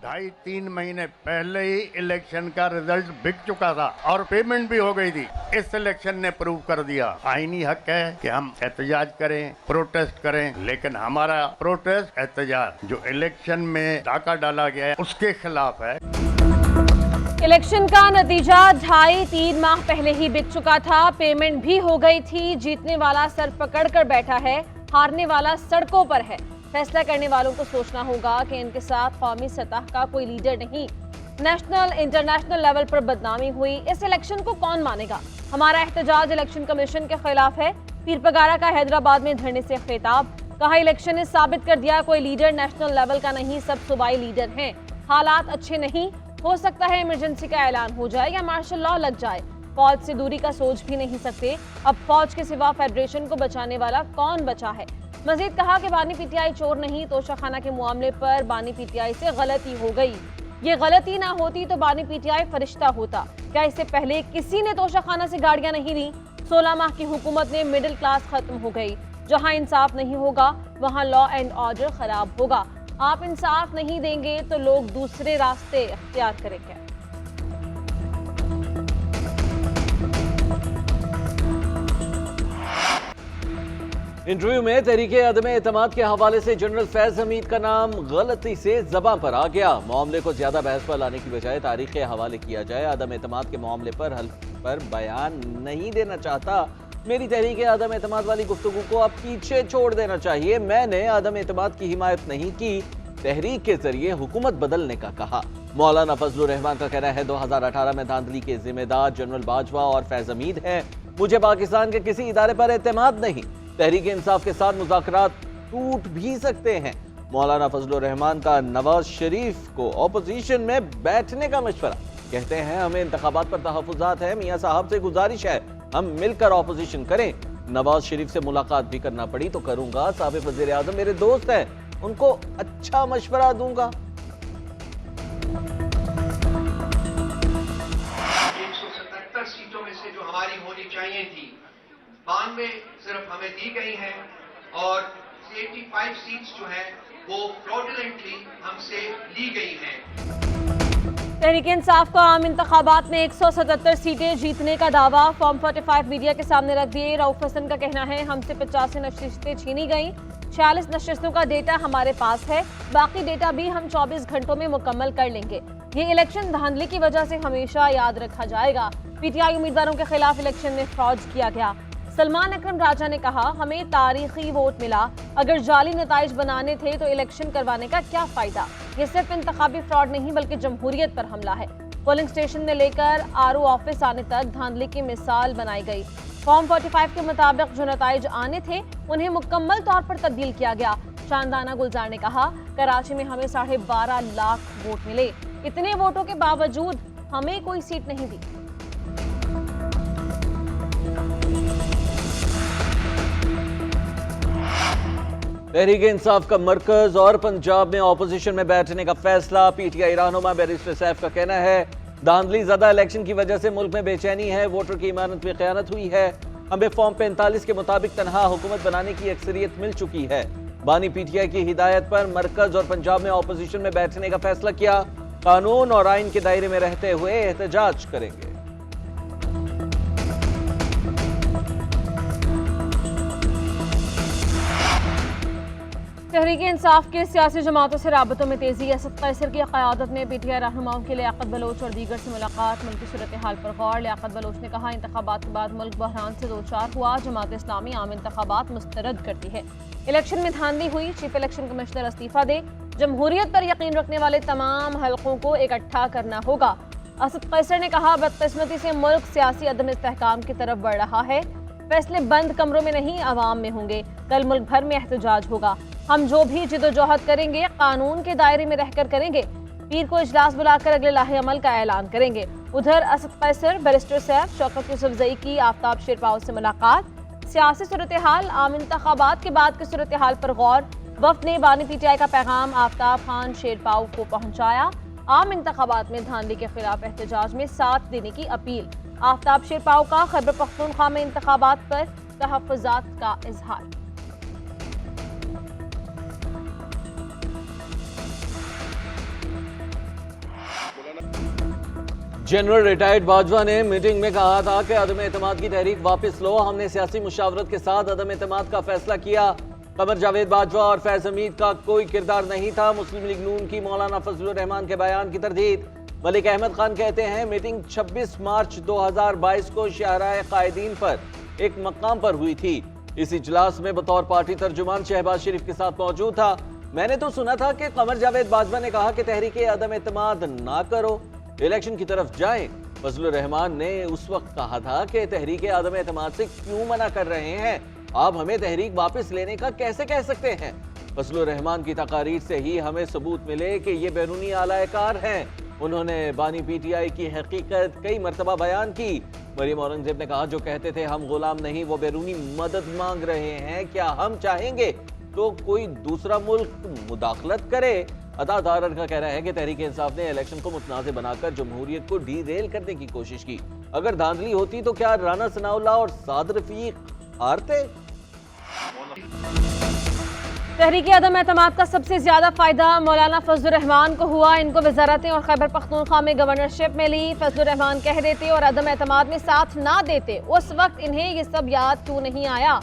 2.5-3 महीने पहले ही इलेक्शन का रिजल्ट बिक चुका था और पेमेंट भी हो गई थी। इस इलेक्शन ने प्रूव कर दिया आईनी हक है कि हम एहतजाज करें, प्रोटेस्ट करें, लेकिन हमारा प्रोटेस्ट एहतजाज जो इलेक्शन में डाका डाला गया है उसके खिलाफ है। इलेक्शन का नतीजा 2.5-3 माह पहले ही बिक चुका था, पेमेंट भी हो गई थी। जीतने वाला सर पकड़कर बैठा है, हारने वाला सड़कों पर है। फैसला करने वालों को सोचना होगा कि इनके साथ कौमी सतह का कोई लीडर नहीं, नेशनल इंटरनेशनल लेवल पर बदनामी हुई। इस इलेक्शन को कौन मानेगा? हमारा एहतजाज इलेक्शन कमीशन के खिलाफ है। पीरपगारा का हैदराबाद में धरने से खिताब, कहा इलेक्शन ने साबित कर दिया कोई लीडर नेशनल लेवल का नहीं, सब सूबाई लीडर हैं। हालात अच्छे नहीं, हो सकता है इमरजेंसी का ऐलान हो जाए या मार्शल लॉ लग जाए। फौज से दूरी का सोच भी नहीं सकते। अब फौज के सिवा फेडरेशन को बचाने वाला कौन बचा है? मजीद कहा कि बानी पीटीआई चोर नहीं, तोशाखाना के मामले पर बानी पीटीआई से गलती हो गई। ये गलती ना होती तो बानी पीटीआई फरिश्ता होता। क्या इससे पहले किसी ने तोशाखाना से गाड़ियां नहीं ली? 16 माह की हुकूमत में मिडिल क्लास खत्म हो गई। जहां इंसाफ नहीं होगा वहां लॉ एंड ऑर्डर खराब होगा। आप इंसाफ नहीं देंगे तो लोग दूसरे रास्ते इख्तियार करेंगे। इंटरव्यू में तहरीके अदम एतमाद के हवाले से जनरल फैज हमीद का नाम गलती से ज़बान पर आ गया। मामले को ज्यादा बहस पर लाने की बजाय तारीख के हवाले किया जाए। अदम एतमाद के मामले पर हल पर बयान नहीं देना चाहता। मेरी तहरीके अदम एतमाद वाली गुफ्तगू को अब पीछे छोड़ देना चाहिए। मैंने अदम एतमाद की हिमायत नहीं की, तहरीक के जरिए हुकूमत बदलने का कहा। मौलाना फजलुर रहमान का कहना है 2018 में धांधली के जिम्मेदार जनरल बाजवा और फैज हमीद हैं। मुझे पाकिस्तान के किसी इदारे पर एतमाद नहीं। तहरीक इंसाफ के साथ मुज़ाकरात टूट भी सकते हैं। मौलाना फजलुर रहमान का नवाज शरीफ को ऑपोजिशन में बैठने का मशवरा। कहते हैं हमें इंतखाबात पर तहफ़्फ़ुज़ात है, मियाँ साहब से गुजारिश है हम मिलकर ऑपोजिशन करें। नवाज शरीफ से मुलाकात भी करना पड़ी तो करूंगा। साबिक़ वज़ीर आज़म मेरे दोस्त हैं, उनको अच्छा मशवरा दूंगा। 177 सीटों में से जो हमारी होनी चाहिए थी 92 सिर्फ हमें दी गई हैं और 85 सीट्स जो है वो फ्रॉडुलेंटली हमसे ली गई हैं। तहरीक इंसाफ को आम इंतखाबात में 177 सीटें जीतने का दावा फॉर्म 45 मीडिया के सामने रख दिए। रऊफ हसन का कहना है हमसे 85 नशिस्तें छीनी गई, 46 नशिस्तों का डेटा हमारे पास है, बाकी डेटा भी हम 24 घंटों में मुकम्मल कर लेंगे। ये इलेक्शन धांधली की वजह से हमेशा याद रखा जाएगा। पीटीआई उम्मीदवारों के खिलाफ इलेक्शन में फ्रॉड किया गया। सलमान अकरम राजा ने कहा हमें तारीखी वोट मिला, अगर जाली नताइज बनाने थे तो इलेक्शन करवाने का क्या फायदा। ये सिर्फ इंतखाबी फ्रॉड नहीं बल्कि जमहूरियत पर हमला है। पोलिंग स्टेशन में लेकर आरओ ऑफिस आने तक धांधली की मिसाल बनाई गई। फॉर्म 45 के मुताबिक जो नताइज आने थे उन्हें मुकम्मल तौर पर तब्दील किया गया। शानदाना गुलजार ने कहा कराची में हमें 12.5 लाख वोट मिले, इतने वोटों के बावजूद हमें कोई सीट नहीं दी। तहरीक इंसाफ का मरकज और पंजाब में ऑपोजिशन में बैठने का फैसला। पीटीआई रहनुमा बैरिस्टर सैफ का कहना है धांधली ज़्यादा इलेक्शन की वजह से मुल्क में बेचैनी है, वोटर की ईमानत में खयानत हुई है। हमें फॉर्म 45 के मुताबिक तनहा हुकूमत बनाने की अक्सरियत मिल चुकी है। बानी पीटीआई की हिदायत पर मरकज और पंजाब में ऑपोजिशन में बैठने का फैसला किया। कानून और आइन के दायरे में रहते हुए एहतजाज करेंगे। तहरीक इंसाफ के सियासी जमातों से राबतों में तेजी। असद कैसर की क़यादत में पीटीआई रहनुमाओं की लियाकत बलोच और दीगर से मुलाकात, मुल्क की सूरत हाल पर गौर। लियाकत बलोच ने कहा इंतखाबात के बाद मुल्क बहरान से दो चार हुआ, जमात इस्लामी आम इंतखाबात मुस्तरद करती है। इलेक्शन में धांधली हुई, चीफ इलेक्शन कमिश्नर इस्तीफा दे। जमहूरियत पर यकीन रखने वाले तमाम हलकों को इकट्ठा करना होगा। असद कैसर ने कहा बदकिस्मती से मुल्क सियासी अदम इस्तेहकाम की तरफ बढ़ रहा है। फैसले बंद कमरों में नहीं अवाम में होंगे। कल मुल्क भर में एहतजाज होगा। हम जो भी जिदोजहद करेंगे कानून के दायरे में रहकर करेंगे। पीर को इजलास बुलाकर अगले लाहे अमल का ऐलान करेंगे। उधर असद कैसर, बैरिस्टर सैफ, शौकत यूसुफजई की आफ्ताब शेरपाव से मुलाकात। सियासी सूरत हाल, आम इंतखाबात के बाद की सूरत हाल पर गौर। वफ्द ने बानी पीटीआई का पैगाम आफ्ताब खान शेरपाव को पहुंचाया। आम इंतखाबात में धांधली के खिलाफ एहतजाज में साथ देने की अपील। आफ्ताब शेरपाव का खैबर पख्तूनख्वा में इंतखाबात पर तहफ़्फ़ुज़ात का इजहार। जनरल रिटायर्ड बाजवा ने मीटिंग में कहा था कि अदम एतमाद की तहरीक वापस लो, हमने सियासी मुशावरत के साथ अदम एतमाद का फैसला किया। कमर जावेद बाजवा और फैज हमीद का कोई किरदार नहीं था। मुस्लिम लीग नून की मौलाना फजलुर रहमान के बयान की तरदीद। मलिक अहमद खान कहते हैं मीटिंग 26 मार्च 2022 को शाहराए कायदीन पर एक मकाम पर हुई थी। इस इजलास में बतौर पार्टी तर्जुमान शहबाज शरीफ के साथ मौजूद था। मैंने तो सुना था कि कमर जावेद बाजवा ने कहा कि तहरीक अदम एतमाद ना करो, इलेक्शन की तरफ जाएं। फजलुर रहमान ने उस वक्त कहा था कि तहरीक अदम एतमाद से क्यों मना कर रहे हैं, आप हमें तहरीक वापस लेने का कैसे कह सकते हैं। फजलुर रहमान की तकारीर से ही हमें सबूत मिले कि ये बैरूनी आलाकार हैं। उन्होंने बानी पीटीआई की हकीकत कई मरतबा बयान की। मरियम औरंगजेब ने कहा जो कहते थे हम गुलाम नहीं, वो बैरूनी मदद मांग रहे हैं। क्या हम चाहेंगे तो कोई दूसरा मुल्क मुदाखलत करे। अदादारर का कहना है कि तहरीक इंसाफ ने इलेक्शन को मुतनाज़ बनाकर जमहूरियत को डीरेल करने की कोशिश की। अगर धांधली होती तो क्या राना सनाउल्लाह और साद रफीक हारते। तहरीक अदम एतमाद का सबसे ज्यादा फायदा मौलाना फजलुर रहमान को हुआ। इनको वजारतें और खैबर पख्तूनख्वा में गवर्नरशिप मिली। फजलुर रहमान कह देते और अदम एतमाद में साथ ना देते, उस वक्त इन्हें ये सब याद क्यों नहीं आया।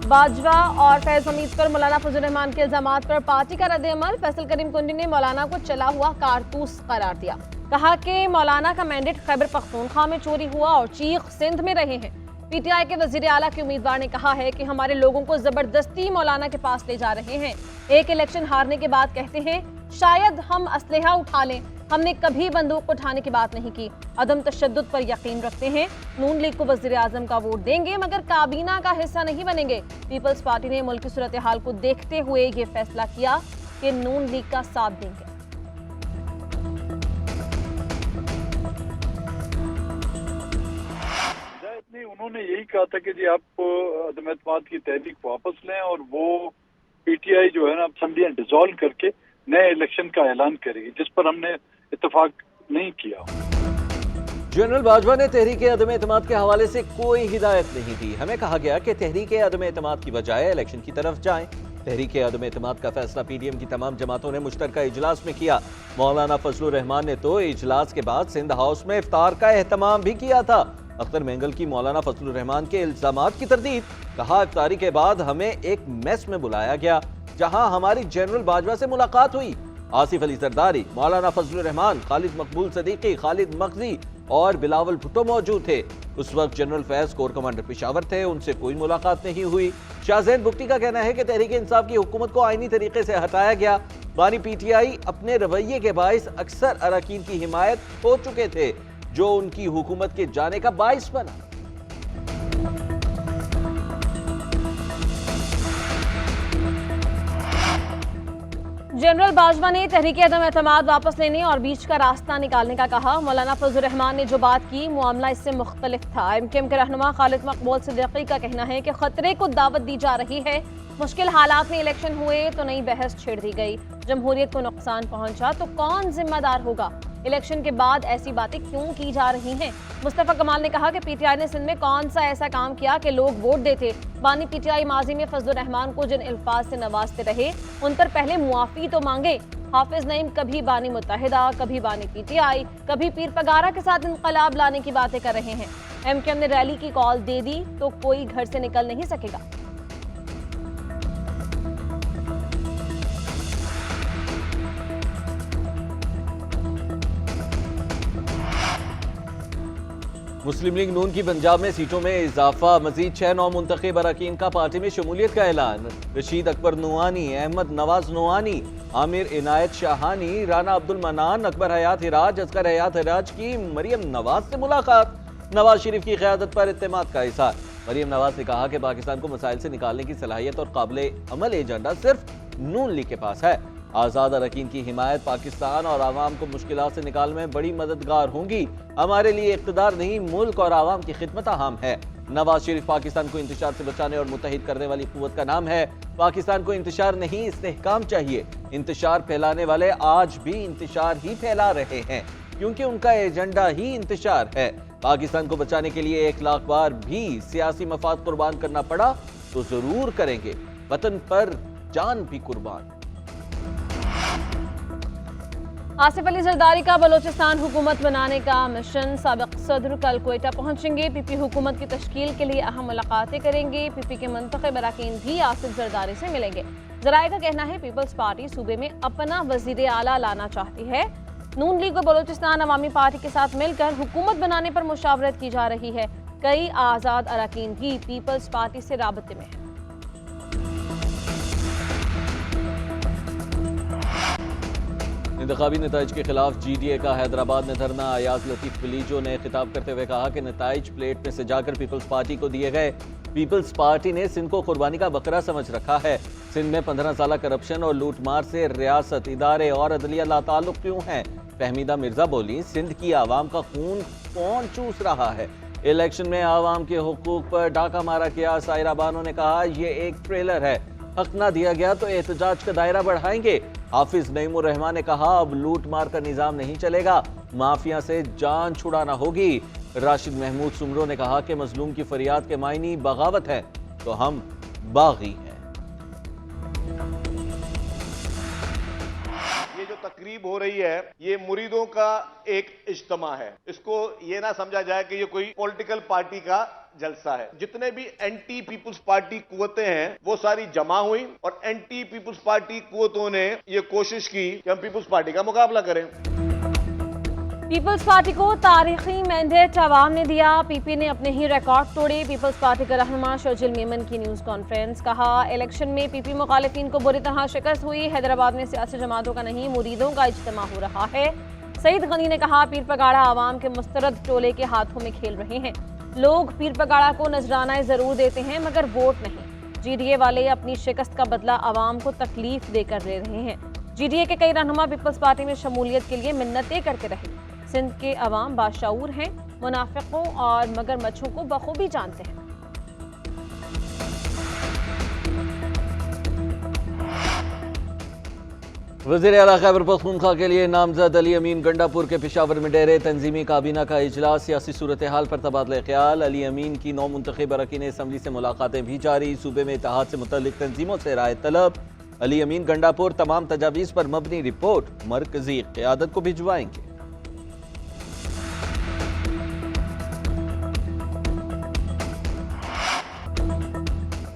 बाजवा और फैज हमीद पर मौलाना फजलुर रहमान के इल्जामात पर पार्टी का रद्द-ए-अमल। फैसल करीम कुंडी ने मौलाना को चला हुआ कारतूस करार दिया। कहा कि मौलाना का मैंडेट खैबर पख्तूनख्वा में चोरी हुआ और चीख सिंध में रहे हैं। पीटीआई के वजीर आला के उम्मीदवार ने कहा है कि हमारे लोगों को जबरदस्ती मौलाना के पास ले जा रहे हैं। एक इलेक्शन हारने के बाद कहते हैं शायद हम असलहा उठा लें, हमने कभी बंदूक उठाने की बात नहीं की। अदम तशद्दुद पर यकीन रखते हैं। नून लीग को वजीर आजम का वोट देंगे मगर काबीना का हिस्सा नहीं बनेंगे। पीपल्स पार्टी ने मुल्क की सूरत हाल को देखते हुए ये फैसला किया कि नून लीग का साथ देंगे। उन्होंने यही कहा था कि जी आप अदम एतमाद की तहरीक वापस लें और वो पीटीआई जो है ना असम्बलियां डिसॉल्व करके नए इलेक्शन का ऐलान करेगी, जिस पर हमने इत्तेफाक नहीं किया। जनरल बाजवा ने तहरीक अदम एतमाद के हवाले से कोई हिदायत नहीं दी। हमें कहा गया कि तहरीक अदम एतमाद की बजाय इलेक्शन की तरफ जाएं। तहरीक अदम एतमाद का फैसला पीडीएम की तमाम जमातों ने मुश्तरका इजलास में किया। मौलाना फजलुर रहमान ने तो इजलास के बाद सिंध हाउस में इफ्तार का एहतमाम भी किया था। अख्तर मेंगल की मौलाना फजलुर रहमान के इल्जामात की तरदीद। कहा इफ्तारी के बाद हमें एक मेस में बुलाया गया जहां हमारी जनरल बाजवा से मुलाकात हुई। आसिफ अली जरदारी, मौलाना फजलुर रहमान, खालिद मकबूल सदीकी, खालिद मखजी और बिलावल भुट्टो मौजूद थे। उस वक्त general Faiz core commander Peshawar थे, उनसे कोई मुलाकात नहीं हुई। शाहजैन बुख्ती का कहना है कि तहरीक इंसाफ की हुकूमत को आईनी तरीके से हटाया गया। बानी पीटीआई अपने रवैये के बाइस अक्सर अरकान की हिमायत हो चुके थे, जो उनकी हुकूमत के जाने का बाइस बना। जनरल बाजवा ने तहरीक अदम एतमाद वापस लेने और बीच का रास्ता निकालने का कहा। मौलाना फजलुर रहमान ने जो बात की मामला इससे मुख्तलिफ था। एमकेएम के रहनुमा खालिद मकबूल सदीकी का कहना है कि खतरे को दावत दी जा रही है। मुश्किल हालात में इलेक्शन हुए तो नई बहस छेड़ दी गई। जमहूरियत को नुकसान पहुंचा तो कौन जिम्मेदार होगा। इलेक्शन के बाद ऐसी बातें क्यों की जा रही हैं। मुस्तफा कमाल ने कहा कि पीटीआई ने सिंध में कौन सा ऐसा काम किया कि लोग वोट देते। बानी पीटीआई माजी में फजलुर रहमान को जिन अल्फाज से नवाजते रहे उन पर पहले मुआफी तो मांगे। हाफिज नईम कभी बानी मुत्तहिदा, कभी बानी पीटीआई, कभी पीर पगारा के साथ इंकलाब लाने की बातें कर रहे हैं। एमकेएम ने रैली की कॉल दे दी तो कोई घर से निकल नहीं सकेगा। मुस्लिम लीग नून की पंजाब में सीटों में इजाफा। मजीद 6 नौ मुंतखब अरकान का पार्टी में शमूलियत का ऐलान। रशीद अकबर नूआनी, अहमद नवाज नूआनी, आमिर इनायत शाहानी, राना अब्दुल मनान, अकबर हयात हिराज, असगर हयात हिराज की मरियम नवाज से मुलाकात। नवाज शरीफ की क़यादत पर इत्तेमाद का इज़हार। मरियम नवाज ने कहा कि पाकिस्तान को मसाइल से निकालने की सलाहियत और काबिल अमल एजेंडा सिर्फ नून लीग के पास है। आज़ाद अरकान की हिमायत पाकिस्तान और आवाम को मुश्किलात से निकालने में बड़ी मददगार होंगी। हमारे लिए इक़्तिदार नहीं, मुल्क और आवाम की खिदमत अहम है। नवाज शरीफ पाकिस्तान को इंतशार से बचाने और मुत्तहिद करने वाली कुव्वत का नाम है। पाकिस्तान को इंतशार नहीं, इस्तेहकाम चाहिए। इंतशार फैलाने वाले आज भी इंतशार ही फैला रहे हैं, क्योंकि उनका एजेंडा ही इंतशार है। पाकिस्तान को बचाने के लिए 1 लाख बार भी सियासी मफाद कुर्बान करना पड़ा तो जरूर करेंगे। वतन पर जान भी कुर्बान। आसिफ अली जरदारी का बलोचिस्तान हुकूमत बनाने का मिशन। साबिक सदर कल क्वेटा पहुंचेंगे। पीपी हुकूमत की तश्कील के लिए अहम मुलाकातें करेंगे। पीपी के मुंतखब अरकान भी आसिफ जरदारी से मिलेंगे। जराये का कहना है पीपल्स पार्टी सूबे में अपना वजीर आला लाना चाहती है। नून लीग और बलोचिस्तान अवामी पार्टी के साथ मिलकर हुकूमत बनाने पर मुशावरत की जा रही है। कई आज़ाद अरकान भी पीपल्स पार्टी से राबते में है। इंतखाबी नताइज के खिलाफ GDA का हैदराबाद में धरना। अयाज लतीफ वलीजो ने खिताब करते हुए कहा कि नताइज प्लेट में सजाकर पीपल्स पार्टी को दिए गए। पीपल्स पार्टी ने सिंध को कुर्बानी का बकरा समझ रखा है। सिंध में 15 साल करप्शन और लूटमार से रियासत, इदारे और अदलिया लाताल्लुक क्यों है? फहमीदा मिर्जा बोली, सिंध की आवाम का खून कौन चूस रहा है? इलेक्शन में आवाम के हुकूक पर डाका मारा किया। सायरा बानो ने कहा, ये एक ट्रेलर है, हक ना दिया गया तो एहतजाज का दायरा बढ़ाएंगे। हाफिज नईमुर रहमान ने कहा, अब लूट मार का निजाम नहीं चलेगा, माफिया से जान छुड़ाना होगी। राशिद महमूद सुमरो ने कहा कि मजलूम की फरियाद के मायनी बगावत है तो हम बागी हैं। ये जो तकरीब हो रही है ये मुरीदों का एक इज्तिमा है। इसको ये ना समझा जाए कि ये कोई पॉलिटिकल पार्टी का जलसा है। जितने भी एंटी पीपुल्स पार्टी कुव्वतें हैं वो सारी जमा हुई और एंटी पीपुल्स पार्टी कुव्वतों ने ये कोशिश की कि हम पीपुल्स पार्टी का मुकाबला करें। पीपल्स पार्टी को तारीखी मैंडेट अवाम ने दिया। पीपी ने अपने ही रिकॉर्ड तोड़े। पीपल्स पार्टी के रहनुमा शर्जिल मेमन की न्यूज कॉन्फ्रेंस। कहा, इलेक्शन में पीपी मुखालिफिन को बुरी तरह शिकस्त हुई। हैदराबाद में सियासी जमातों का नहीं, मुरीदों का इज्तिमा हो रहा है। सईद गनी ने कहा, पीर पगाड़ा आवाम के मुस्तरद टोले के हाथों में खेल रहे हैं। लोग पीर पगाड़ा को नजराना जरूर देते हैं मगर वोट नहीं। GDA वाले अपनी शिकस्त का बदला आवाम को तकलीफ देकर ले रहे हैं। GDA के कई रहनुमा पीपल्स पार्टी में शमूलियत के लिए मिन्नतें करते रहे। सिंध के अवाम बाशऊर हैं, मुनाफिकों और मगरमच्छों को बखूबी जानते हैं। वज़ीर आला खैबर पख्तूनख्वा के लिए नामजद अली अमीन गंडापुर के पेशावर में डेरे। तंजीमी काबीना का इजलास, सियासी सूरत हाल पर तबादला ख्याल। अली अमीन की 9 मुंतखब अरकान असम्बली से मुलाकातें भी जारी। सूबे में इत्तेहाद से मुतल्लिक तंजीमों से राय तलब। अली अमीन गंडापुर तमाम तजावीज़ पर मबनी रिपोर्ट मरकजी क़यादत को भिजवाएंगे।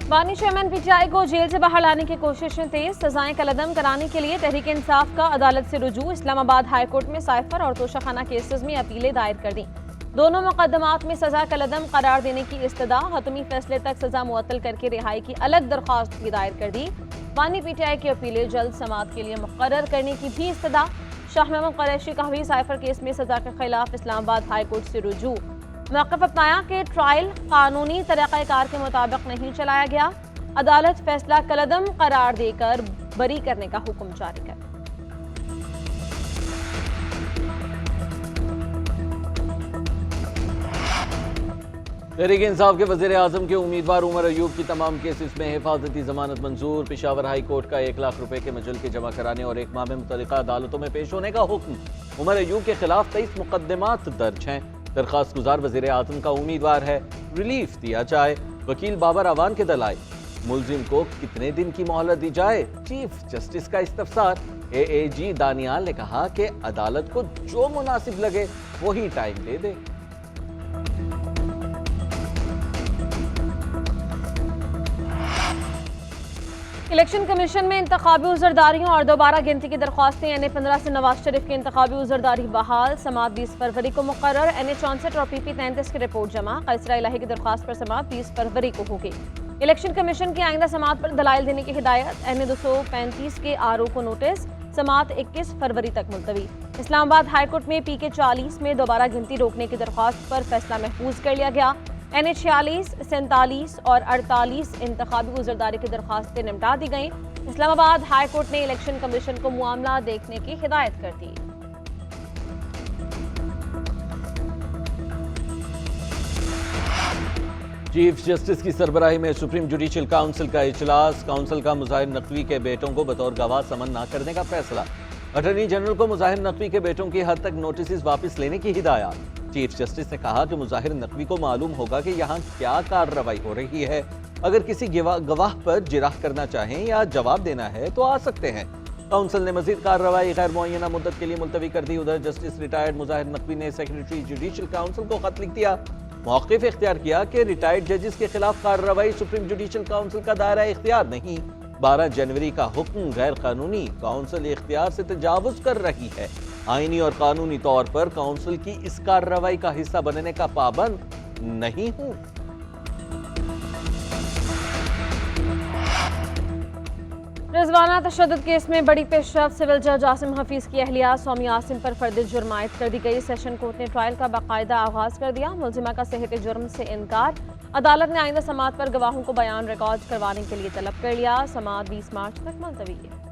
बानी चेयरमैन PTI को जेल से बाहर लाने की कोशिशें तेज। सजाएं कलदम कराने के लिए तहरीक इंसाफ का अदालत से रुजू। इस्लामाबाद हाई कोर्ट में साइफर और तोशाखाना केसेस में अपीलें दायर कर दी। दोनों मुकदमात में सजा कलदम करार देने की इस्तदा। हतमी फैसले तक सजा मुअत्तल करके रिहाई की अलग दरख्वास्त भी दायर कर दी। बानी PTI की अपीलें जल्द समाअत के लिए मुकर्रर करने की भी इस्तदा। शाह महमूद कुरैशी का भी साइफर केस में सजा के खिलाफ इस्लामाबाद हाई कोर्ट से रुजू। मौक़िफ़ अपनाया कि ट्रायल कानूनी तरीक़ाकार के मुताबिक नहीं चलाया गया। अदालत फैसला कलदम करार देकर बरी करने का हुक्म जारी कर। तहरीक इंसाफ के वज़ीर आज़म के उम्मीदवार उमर अयूब की तमाम केसेस में हिफाजती जमानत मंजूर। पेशावर हाई कोर्ट का 1 लाख रुपए के मुजल्के जमा कराने और 1 माह में मुतल्लिका अदालतों में पेश होने का हुक्म। उमर अयूब के खिलाफ 23 मुकदमात दर्ज हैं। दरखास्त गुजार वज़ीर आज़म का उम्मीदवार है, रिलीफ दिया जाए। वकील बाबर अवान के दलाइल, मुलजिम को कितने दिन की मोहलत दी जाए? चीफ जस्टिस का इस्तफसार। AAG दानियाल ने कहा कि अदालत को जो मुनासिब लगे वही टाइम दे दे। इलेक्शन कमीशन में इंतखाबी उज़रदारियों और दोबारा गिनती की दरख्वास्तें। NA 15 से नवाज शरीफ की इंतखाबी उज़रदारी बहाल। समाअत 20 फरवरी को मुकर्रर। NA 64 और PP 33 की रिपोर्ट जमा। कैसरा इलाही की दरख्वास्त पर समाअत 20 फरवरी को होगी। इलेक्शन कमीशन की आइंदा समाअत पर दलाइल देने की हिदायत। NA 235 के RO को नोटिस। समाअत 21 फरवरी तक मुलतवी। इस्लामाबाद हाई कोर्ट में PK 40 में दोबारा गिनती रोकने की दरख्वास्त पर फैसला महफूज कर लिया गया। NA 46, 47 और 48 इंतखाबी उज़रदारी की दरख्वास्तें निपटा दी गईं। इस्लामाबाद हाई कोर्ट ने इलेक्शन कमीशन को मामला देखने की हिदायत कर दी। चीफ जस्टिस की सरबराही में सुप्रीम जुडिशल काउंसिल का इजलास। काउंसिल का मुज़ाहिर नकवी के बेटों को बतौर गवाह समन न करने का फैसला। अटॉर्नी जनरल को मुज़ाहिर नकवी के बेटों की हद तक नोटिस वापस लेने की हिदायत। चीफ जस्टिस ने कहा कि मुज़ाहिर नकवी को मालूम होगा कि यहाँ क्या कार्रवाई हो रही है। अगर किसी गवाह पर जिराह करना चाहें या जवाब देना है तो आ सकते हैं। काउंसिल ने मजीद कार्रवाई गैर मुअय्यना मुद्दत के लिए मुलतवी कर दी। उधर जस्टिस रिटायर्ड मुजाहिर नकवी ने सेक्रेटरी जुडिशल काउंसिल को खत लिख दिया, मौक़िफ़ इख्तियार किया कि रिटायर्ड जजेस के खिलाफ कार्रवाई सुप्रीम जुडिशल काउंसिल का दायरा इख्तियार नहीं। 12 जनवरी का हुक्म गैर कानूनी, काउंसिल इख्तियार से तजावुज कर रही है। आईनी और कानूनी तौर पर काउंसिल की इस कार्रवाई का हिस्सा बनने का पाबंद नहीं हूं। रिजवाना तशद्दुद केस में बड़ी पेशरफ्त, सिविल जज आसिम हफीज की अहलिया सौम्या आसिम पर फर्द जुर्म आयद कर दी गई। सेशन कोर्ट ने ट्रायल का बाकायदा आगाज कर दिया। मुलजिमा का सेहत जुर्म से इनकार, अदालत ने आइंदा समाअत पर गवाहों को बयान रिकॉर्ड करवाने के लिए तलब कर लिया। समाअत 20 मार्च तक मुलतवी है।